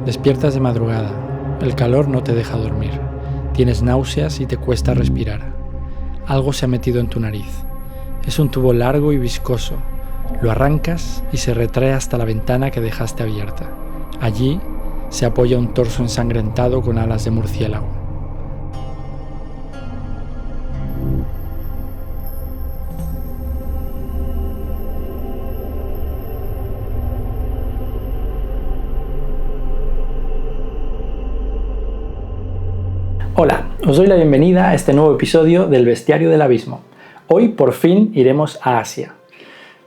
Despiertas de madrugada, el calor no te deja dormir, tienes náuseas y te cuesta respirar. Algo se ha metido en tu nariz. Es un tubo largo y viscoso. Lo arrancas y se retrae hasta la ventana que dejaste abierta. Allí se apoya un torso ensangrentado con alas de murciélago. Hola, os doy la bienvenida a este nuevo episodio del Bestiario del Abismo. Hoy por fin iremos a Asia.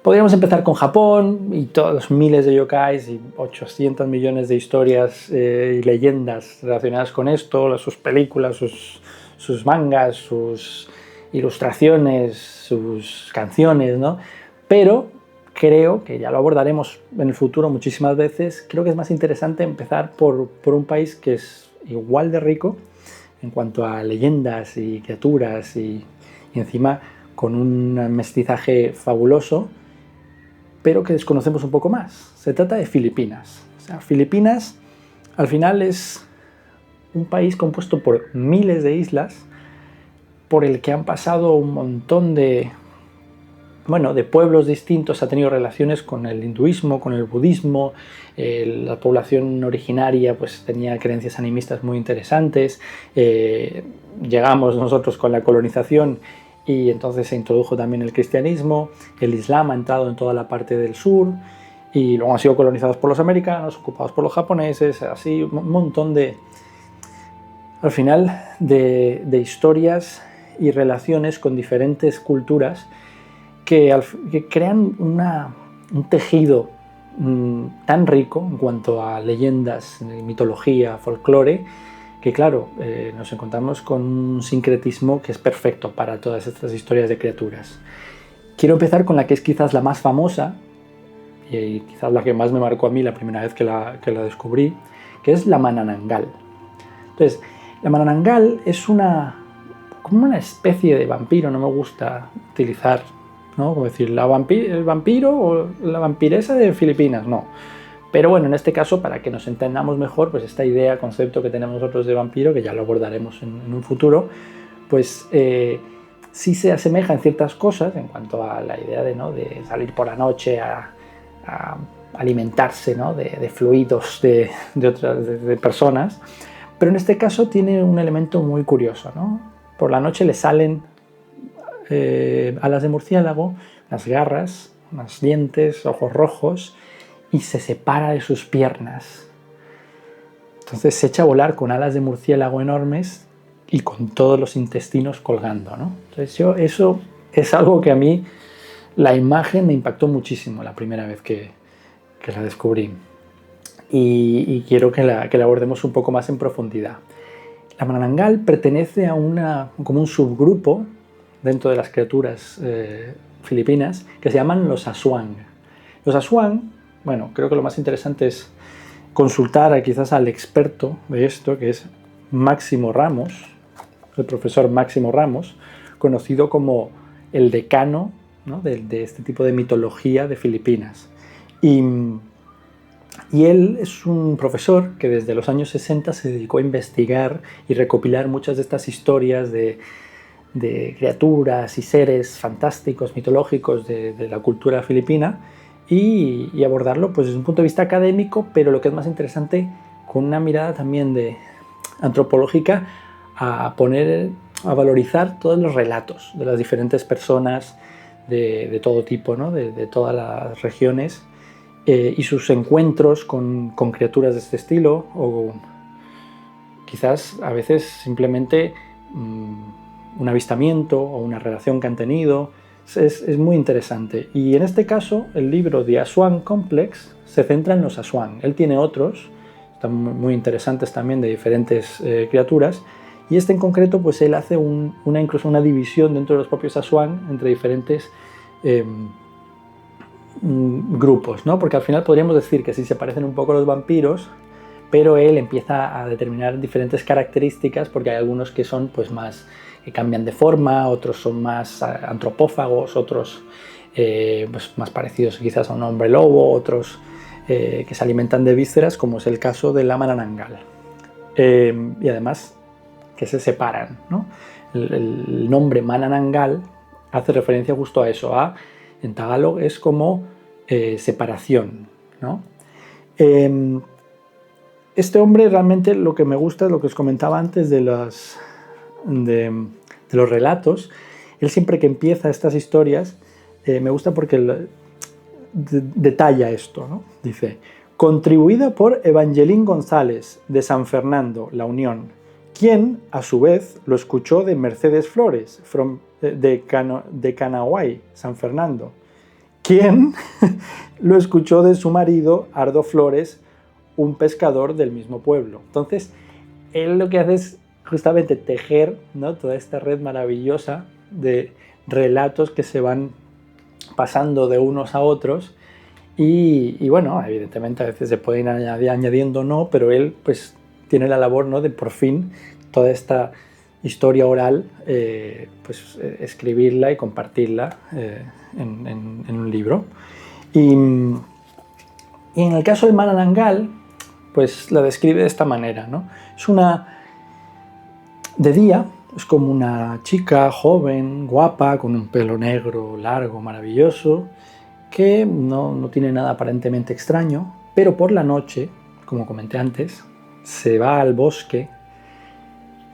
Podríamos empezar con Japón y todos los miles de yokais y 800 millones de historias y leyendas relacionadas con esto, sus películas, sus mangas, sus ilustraciones, sus canciones, ¿no? Pero creo que ya lo abordaremos en el futuro muchísimas veces. Creo que es más interesante empezar por un país que es igual de rico en cuanto a leyendas y criaturas y encima con un mestizaje fabuloso, pero que desconocemos un poco más. Se trata de Filipinas. O sea, Filipinas al final es un país compuesto por miles de islas, por el que han pasado un montón de pueblos distintos, ha tenido relaciones con el hinduismo, con el budismo, la población originaria pues tenía creencias animistas muy interesantes, llegamos nosotros con la colonización y entonces se introdujo también el cristianismo, el islam ha entrado en toda la parte del sur y luego han sido colonizados por los americanos, ocupados por los japoneses, así un montón al final de historias y relaciones con diferentes culturas que crean un tejido tan rico en cuanto a leyendas, mitología, folclore, que claro, nos encontramos con un sincretismo que es perfecto para todas estas historias de criaturas. Quiero empezar con la que es quizás la más famosa, y quizás la que más me marcó a mí la primera vez que la descubrí, que es la Manananggal. Entonces, la Manananggal es como una especie de vampiro, no me gusta utilizar, ¿no? Como decir, el vampiro o la vampiresa de Filipinas, no. Pero bueno, en este caso, para que nos entendamos mejor, pues esta idea, concepto que tenemos nosotros de vampiro, que ya lo abordaremos en un futuro, pues sí se asemeja en ciertas cosas en cuanto a la idea de salir por la noche a alimentarse, ¿no? de fluidos de personas, pero en este caso tiene un elemento muy curioso, ¿no? Por la noche le salen alas de murciélago, las garras, unos dientes, ojos rojos, y se separa de sus piernas. Entonces se echa a volar con alas de murciélago enormes y con todos los intestinos colgando, ¿no? Entonces eso es algo que a mí, la imagen me impactó muchísimo la primera vez que la descubrí. Y quiero que la abordemos un poco más en profundidad. La Manananggal pertenece a como un subgrupo dentro de las criaturas filipinas que se llaman los Aswang. Los Aswang, creo que lo más interesante es consultar quizás al experto de esto, que es Máximo Ramos, el profesor Máximo Ramos, conocido como el decano, ¿no? de este tipo de mitología de Filipinas. Y él es un profesor que desde los años 60 se dedicó a investigar y recopilar muchas de estas historias de criaturas y seres fantásticos, mitológicos de la cultura filipina y abordarlo pues, desde un punto de vista académico, pero lo que es más interesante, con una mirada también antropológica a valorizar todos los relatos de las diferentes personas de todo tipo, ¿no? de todas las regiones y sus encuentros con criaturas de este estilo o quizás a veces simplemente un avistamiento o una relación que han tenido. Es muy interesante. Y en este caso, el libro The Aswang Complex se centra en los Aswang. Él tiene otros, están muy interesantes también, de diferentes criaturas. Y este en concreto, pues él hace incluso una división dentro de los propios Aswang entre diferentes grupos, ¿no? Porque al final podríamos decir que sí se parecen un poco a los vampiros, pero él empieza a determinar diferentes características porque hay algunos que son pues más que cambian de forma, otros son más antropófagos, otros pues más parecidos quizás a un hombre lobo, otros que se alimentan de vísceras, como es el caso de la manananggal. Y además que se separan, ¿no? El nombre manananggal hace referencia justo a eso, en tagalog es como separación, ¿no? Este hombre realmente lo que me gusta es lo que os comentaba antes de los relatos. Él siempre que empieza estas historias me gusta porque detalla esto, ¿no? Dice: contribuida por Evangelín González de San Fernando, La Unión, quien a su vez lo escuchó de Mercedes Flores de Canaguay, San Fernando, quien lo escuchó de su marido Ardo Flores, un pescador del mismo pueblo. Entonces él lo que hace es justamente tejer, ¿no?, toda esta red maravillosa de relatos que se van pasando de unos a otros y bueno, evidentemente a veces se pueden ir añadiendo, no, pero él pues tiene la labor, ¿no?, de por fin toda esta historia oral escribirla y compartirla en un libro. Y en el caso del manananggal pues la describe de esta manera, ¿no? De día es como una chica joven, guapa, con un pelo negro, largo, maravilloso, que no tiene nada aparentemente extraño, pero por la noche, como comenté antes, se va al bosque,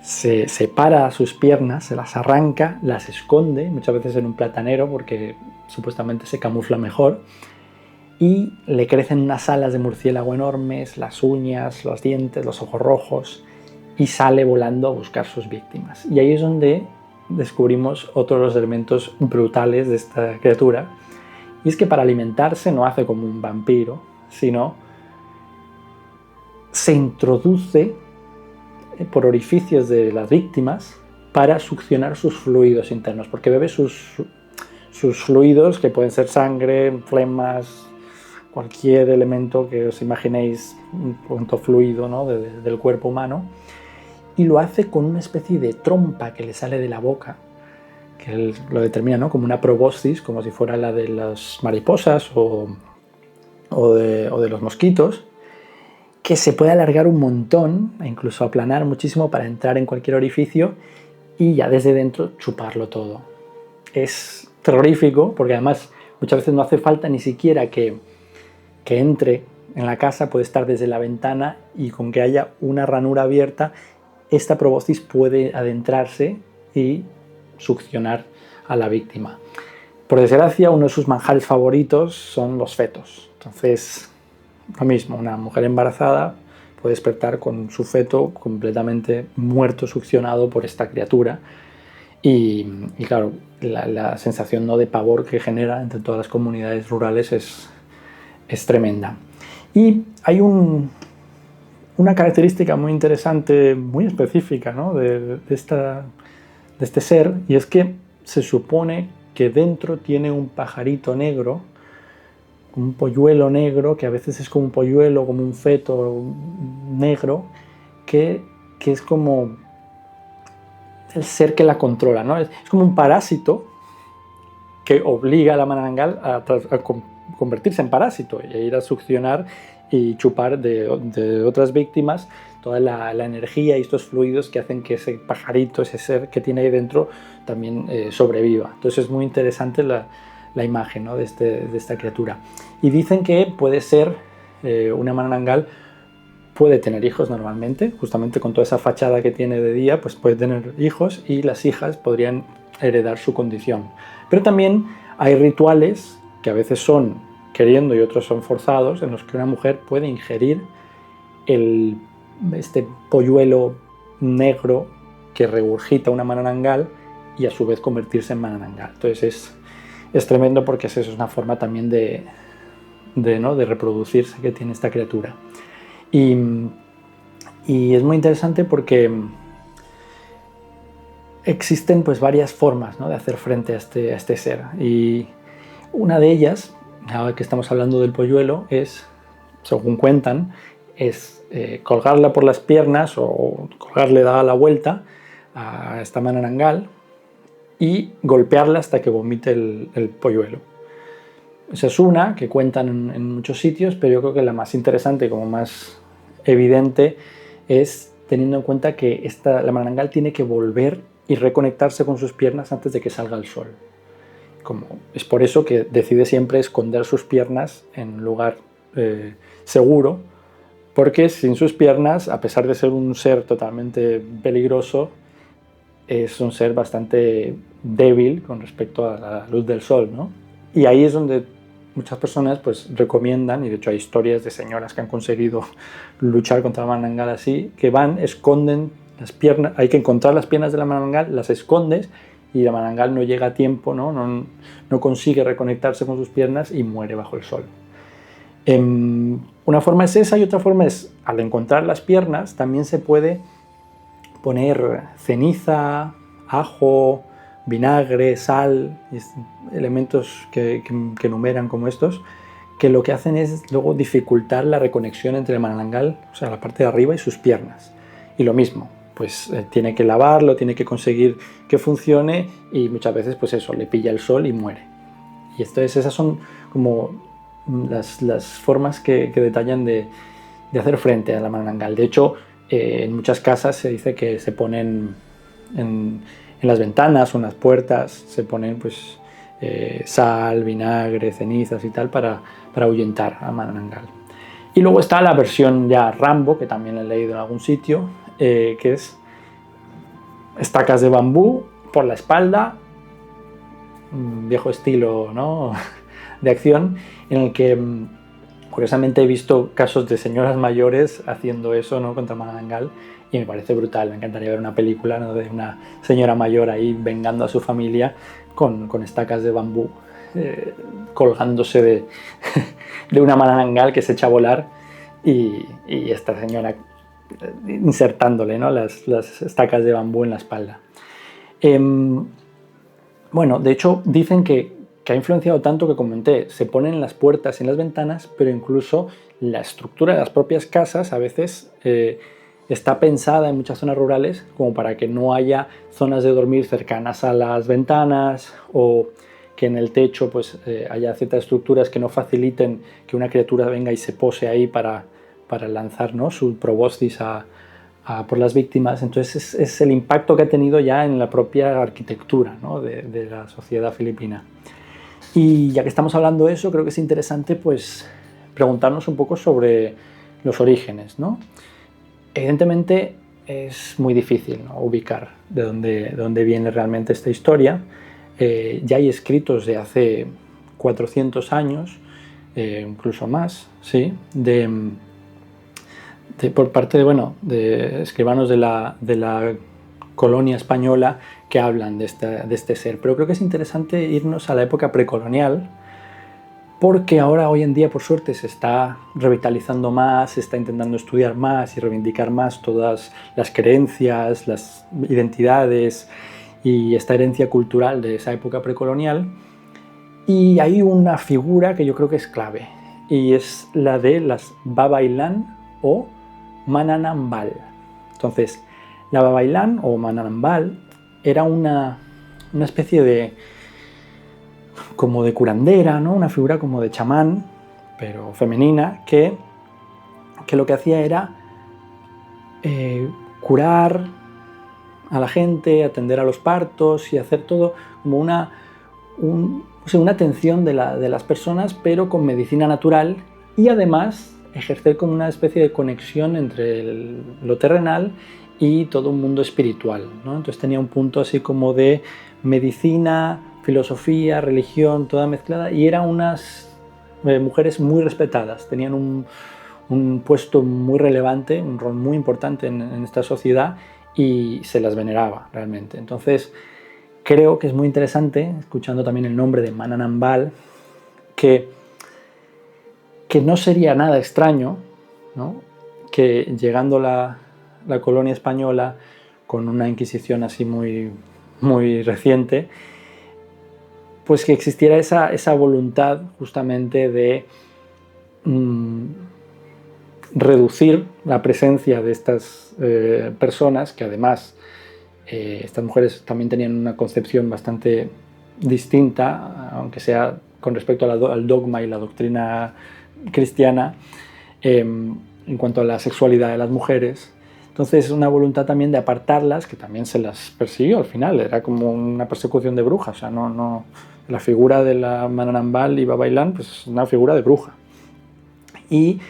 se separa sus piernas, se las arranca, las esconde, muchas veces en un platanero porque supuestamente se camufla mejor, y le crecen unas alas de murciélago enormes, las uñas, los dientes, los ojos rojos, y sale volando a buscar sus víctimas. Y ahí es donde descubrimos otro de los elementos brutales de esta criatura, y es que para alimentarse no hace como un vampiro, sino se introduce por orificios de las víctimas para succionar sus fluidos internos, porque bebe sus fluidos, que pueden ser sangre, flemas, cualquier elemento que os imaginéis, un punto fluido, ¿no?, del cuerpo humano, y lo hace con una especie de trompa que le sale de la boca, que él lo determina, ¿no?, como una proboscis, como si fuera la de las mariposas o de los mosquitos, que se puede alargar un montón e incluso aplanar muchísimo para entrar en cualquier orificio y ya desde dentro chuparlo todo. Es terrorífico porque además muchas veces no hace falta ni siquiera que entre en la casa, puede estar desde la ventana y con que haya una ranura abierta, esta proboscis puede adentrarse y succionar a la víctima. Por desgracia, uno de sus manjares favoritos son los fetos. Entonces, lo mismo, una mujer embarazada puede despertar con su feto completamente muerto, succionado por esta criatura. Y claro, la sensación, ¿no?, de pavor que genera entre todas las comunidades rurales es tremenda. Y hay una característica muy interesante, muy específica, ¿no?, de este ser, y es que se supone que dentro tiene un pajarito negro, un polluelo negro, que a veces es como un polluelo, como un feto negro, que es como el ser que la controla, ¿no? Es como un parásito que obliga a la manananggal a convertirse en parásito e ir a succionar y chupar de otras víctimas toda la energía y estos fluidos que hacen que ese pajarito, ese ser que tiene ahí dentro, también sobreviva. Entonces es muy interesante la imagen, ¿no?, de esta criatura. Y dicen que puede ser una manananggal, puede tener hijos normalmente, justamente con toda esa fachada que tiene de día, pues puede tener hijos y las hijas podrían heredar su condición. Pero también hay rituales que a veces son queriendo y otros son forzados, en los que una mujer puede ingerir este polluelo negro que regurgita una manananggal y a su vez convertirse en manananggal. Entonces es tremendo porque es una forma también de reproducirse que tiene esta criatura. Y es muy interesante porque existen pues varias formas, ¿no?, de hacer frente a este ser. Y una de ellas, ahora que estamos hablando del polluelo, es, según cuentan, es colgarla por las piernas o colgarle dada la vuelta a esta manananggal y golpearla hasta que vomite el polluelo. Esa es una que cuentan en muchos sitios, pero yo creo que la más interesante, como más evidente, es teniendo en cuenta que la mananangal tiene que volver y reconectarse con sus piernas antes de que salga el sol. Es por eso que decide siempre esconder sus piernas en un lugar seguro, porque sin sus piernas, a pesar de ser un ser totalmente peligroso, es un ser bastante débil con respecto a la luz del sol, ¿no? Y ahí es donde muchas personas pues recomiendan, y de hecho hay historias de señoras que han conseguido luchar contra la manangal así, que van, esconden las piernas, hay que encontrar las piernas de la manangal, las escondes y la manangal no llega a tiempo, no consigue reconectarse con sus piernas y muere bajo el sol. Una forma es esa y otra forma es, al encontrar las piernas, también se puede poner ceniza, ajo, vinagre, sal, elementos que enumeran como estos, que lo que hacen es luego dificultar la reconexión entre el mananangal, o sea, la parte de arriba y sus piernas. Y lo mismo, pues tiene que lavarlo, tiene que conseguir que funcione y muchas veces pues eso, le pilla el sol y muere. Y esas son como las formas que detallan de hacer frente a la mananangal. De hecho, en muchas casas se dice que se ponen en las ventanas o en las puertas, se ponen pues sal, vinagre, cenizas y tal para ahuyentar a mananangal. Y luego está la versión ya Rambo, que también he leído en algún sitio, que es estacas de bambú por la espalda, un viejo estilo, ¿no? de acción, en el que curiosamente he visto casos de señoras mayores haciendo eso, ¿no? contra mananangal, y me parece brutal. Me encantaría ver una película, ¿no? de una señora mayor ahí vengando a su familia con estacas de bambú colgándose de una mananangal que se echa a volar y esta señora insertándole, ¿no? las estacas de bambú en la espalda. Bueno, de hecho dicen que ha influenciado tanto que comenté, se ponen en las puertas y en las ventanas, pero incluso la estructura de las propias casas a veces está pensada en muchas zonas rurales como para que no haya zonas de dormir cercanas a las ventanas o que en el techo pues, haya ciertas estructuras que no faciliten que una criatura venga y se pose ahí para lanzar, ¿no? su proboscis por las víctimas. Entonces es el impacto que ha tenido ya en la propia arquitectura, ¿no? de la sociedad filipina. Y ya que estamos hablando de eso, creo que es interesante pues, preguntarnos un poco sobre los orígenes, ¿no? Evidentemente es muy difícil, ¿no? ubicar de dónde viene realmente esta historia. Ya hay escritos de hace 400 años, incluso más, ¿sí? por parte de escribanos de la colonia española que hablan de este ser. Pero creo que es interesante irnos a la época precolonial, porque ahora, hoy en día, por suerte, se está revitalizando más, se está intentando estudiar más y reivindicar más todas las creencias, las identidades y esta herencia cultural de esa época precolonial. Y hay una figura que yo creo que es clave, y es la de las Babailán o Mananambal. Entonces, la Babailán o Mananambal era una especie como de curandera, ¿no? Una figura como de chamán, pero femenina, que lo que hacía era curar a la gente, atender a los partos y hacer todo como una atención de las personas, pero con medicina natural, y además ejercer como una especie de conexión entre lo terrenal y todo un mundo espiritual, ¿no? Entonces tenía un punto así como de medicina, filosofía, religión, toda mezclada, y eran unas mujeres muy respetadas, tenían un puesto muy relevante, un rol muy importante en esta sociedad, y se las veneraba realmente. Entonces creo que es muy interesante, escuchando también el nombre de Mananambal, que no sería nada extraño, ¿no? que llegando la colonia española con una Inquisición así muy, muy reciente, pues que existiera esa voluntad justamente de reducir la presencia de estas personas, que además estas mujeres también tenían una concepción bastante distinta, aunque sea con respecto al dogma y la doctrina cristiana en cuanto a la sexualidad de las mujeres. Entonces, una voluntad también de apartarlas, que también se las persiguió al final, era como una persecución de brujas. O sea, la figura de la Mananambal y Babailán, pues es una figura de bruja. ¿Y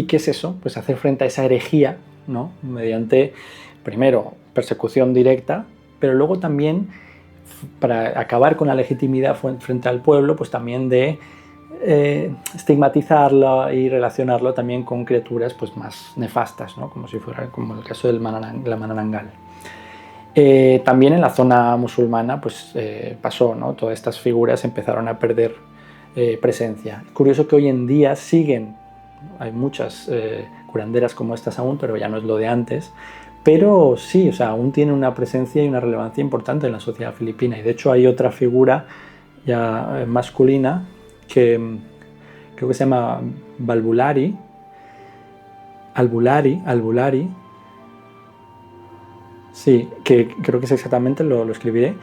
qué es eso? Pues hacer frente a esa herejía, ¿no? Mediante, primero, persecución directa, pero luego también, para acabar con la legitimidad frente al pueblo, pues también de estigmatizarlo y relacionarlo también con criaturas pues más nefastas, ¿no? Como si fuera como el caso de la Manananggal. También en la zona musulmana pues, pasó, ¿no? Todas estas figuras empezaron a perder presencia. Es curioso que hoy en día hay muchas curanderas como estas aún, pero ya no es lo de antes. Pero sí, o sea, aún tiene una presencia y una relevancia importante en la sociedad filipina. Y de hecho hay otra figura ya masculina que creo que se llama Albulari, sí, que creo que es exactamente, lo escribiré,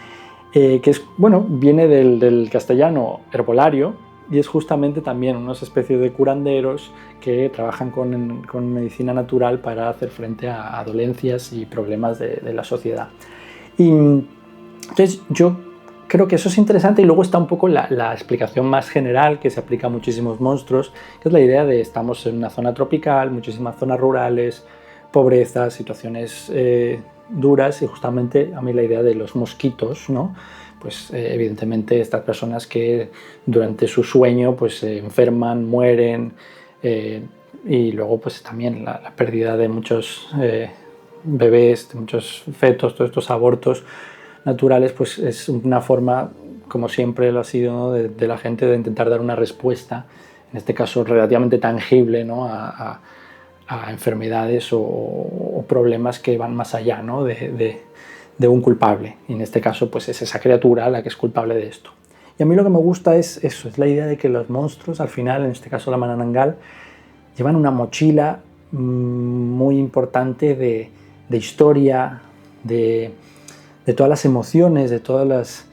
que es, bueno, viene del castellano herbolario y es justamente también unas especies de curanderos que trabajan con medicina natural para hacer frente a dolencias y problemas de la sociedad. Y entonces yo creo que eso es interesante, y luego está un poco la explicación más general que se aplica a muchísimos monstruos, que es la idea de estamos en una zona tropical, muchísimas zonas rurales, pobreza, situaciones duras, y justamente a mí la idea de los mosquitos, ¿no? Pues evidentemente estas personas que durante su sueño pues se enferman, mueren, y luego pues también la pérdida de muchos bebés, de muchos fetos, todos estos abortos naturales, pues es una forma, como siempre lo ha sido, ¿no? de la gente de intentar dar una respuesta, en este caso relativamente tangible, ¿no? a enfermedades o problemas que van más allá, ¿no? de un culpable. Y en este caso pues es esa criatura la que es culpable de esto. Y a mí lo que me gusta es eso, es la idea de que los monstruos al final, en este caso la Manananggal, llevan una mochila muy importante de historia, de todas las emociones, de todos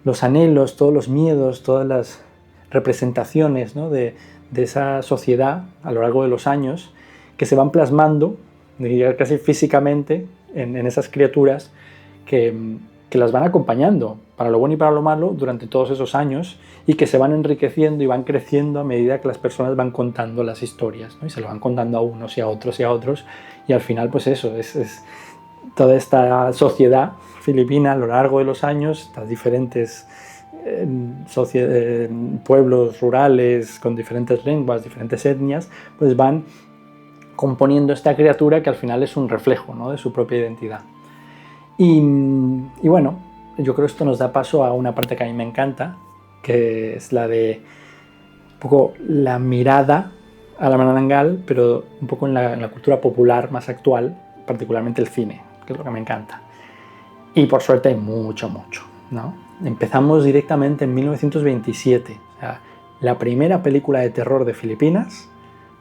los anhelos, todos los miedos, todas las representaciones, ¿no? de esa sociedad a lo largo de los años, que se van plasmando, diría casi físicamente, en esas criaturas que las van acompañando, para lo bueno y para lo malo, durante todos esos años, y que se van enriqueciendo y van creciendo a medida que las personas van contando las historias, ¿no? Y se lo van contando a unos y a otros y a otros, y al final pues eso, es toda esta sociedad filipina a lo largo de los años, estas diferentes pueblos rurales con diferentes lenguas, diferentes etnias, pues van componiendo esta criatura que al final es un reflejo, ¿no? de su propia identidad. Y bueno, yo creo que esto nos da paso a una parte que a mí me encanta, que es la de un poco la mirada a la Manananggal, pero un poco en la cultura popular más actual, particularmente el cine, que es lo que me encanta. Y por suerte hay mucho, ¿no? Empezamos directamente en 1927. O sea, la primera película de terror de Filipinas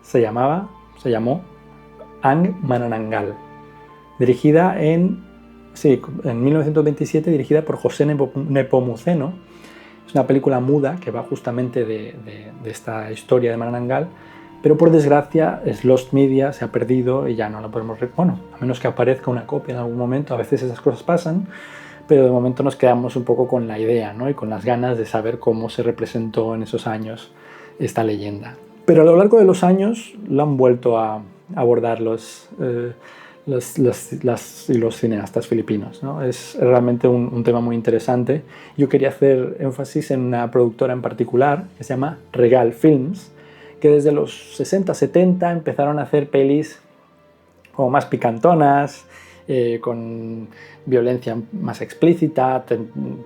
se llamó Ang Manananggal, dirigida en 1927, dirigida por José Nepomuceno. Es una película muda que va justamente de esta historia de Manananggal, pero por desgracia es Lost Media, se ha perdido y ya no la podemos bueno, a menos que aparezca una copia en algún momento, a veces esas cosas pasan, pero de momento nos quedamos un poco con la idea, ¿no? y con las ganas de saber cómo se representó en esos años esta leyenda. Pero a lo largo de los años lo han vuelto a abordar los cineastas filipinos, ¿no? Es realmente un tema muy interesante. Yo quería hacer énfasis en una productora en particular que se llama Regal Films, que desde los 60-70 empezaron a hacer pelis como más picantonas, con violencia más explícita,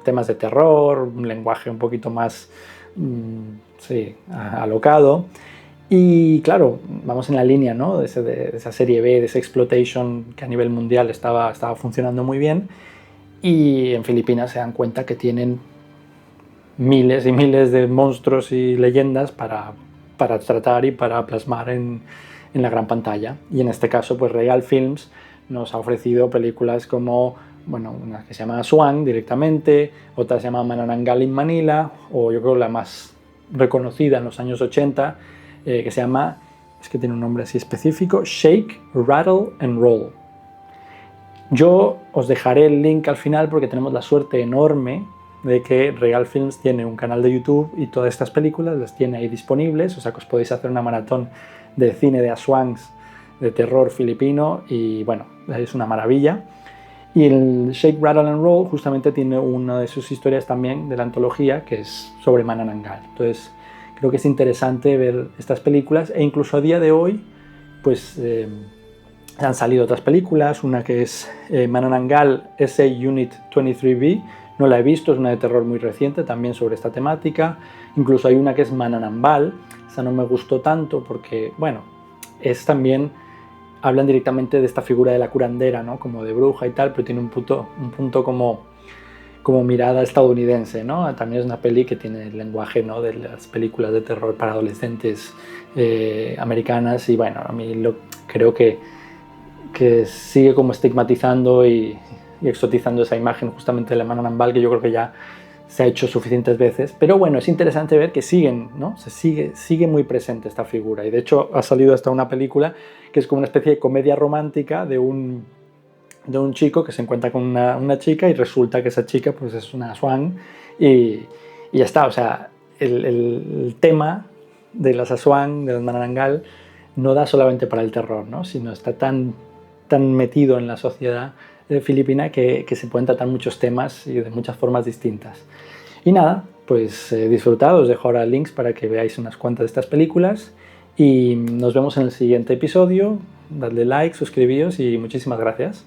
temas de terror, un lenguaje un poquito más alocado. Y claro, vamos en la línea, ¿no? de esa serie B, de esa exploitation que a nivel mundial estaba funcionando muy bien, y en Filipinas se dan cuenta que tienen miles y miles de monstruos y leyendas para tratar y para plasmar en la gran pantalla. Y en este caso, pues Regal Films nos ha ofrecido películas como, bueno, una que se llama Swan directamente, otra se llama Manananggal in Manila, o yo creo la más reconocida en los años 80, que se llama, es que tiene un nombre así específico, Shake, Rattle and Roll. Yo os dejaré el link al final porque tenemos la suerte enorme de que Regal Films tiene un canal de YouTube y todas estas películas las tiene ahí disponibles, o sea que os podéis hacer una maratón de cine de aswangs, de terror filipino, y bueno, es una maravilla. Y el Shake, Rattle and Roll justamente tiene una de sus historias también de la antología, que es sobre Manananggal. Entonces creo que es interesante ver estas películas, e incluso a día de hoy pues han salido otras películas, una que es Manananggal SA Unit 23B, no la he visto, es una de terror muy reciente también sobre esta temática. Incluso hay una que es Mananambal, esa no me gustó tanto porque, bueno, es también, hablan directamente de esta figura de la curandera, ¿no? Como de bruja y tal, pero tiene un punto como mirada estadounidense, ¿no? También es una peli que tiene el lenguaje, ¿no?, de las películas de terror para adolescentes americanas, y bueno, a mí creo que sigue como estigmatizando y exotizando esa imagen justamente de la Mananambal, que yo creo que ya se ha hecho suficientes veces. Pero bueno, es interesante ver que siguen, ¿no? Sigue muy presente esta figura, y de hecho ha salido hasta una película que es como una especie de comedia romántica de un chico que se encuentra con una chica, y resulta que esa chica pues es una aswang, y ya está. O sea, el tema de las aswang, de las Manananggal, no da solamente para el terror, ¿no?, sino está tan metido en la sociedad filipina que se pueden tratar muchos temas y de muchas formas distintas. Y nada, pues disfrutad, os dejo ahora links para que veáis unas cuantas de estas películas, y nos vemos en el siguiente episodio. Dadle like, suscribíos y muchísimas gracias.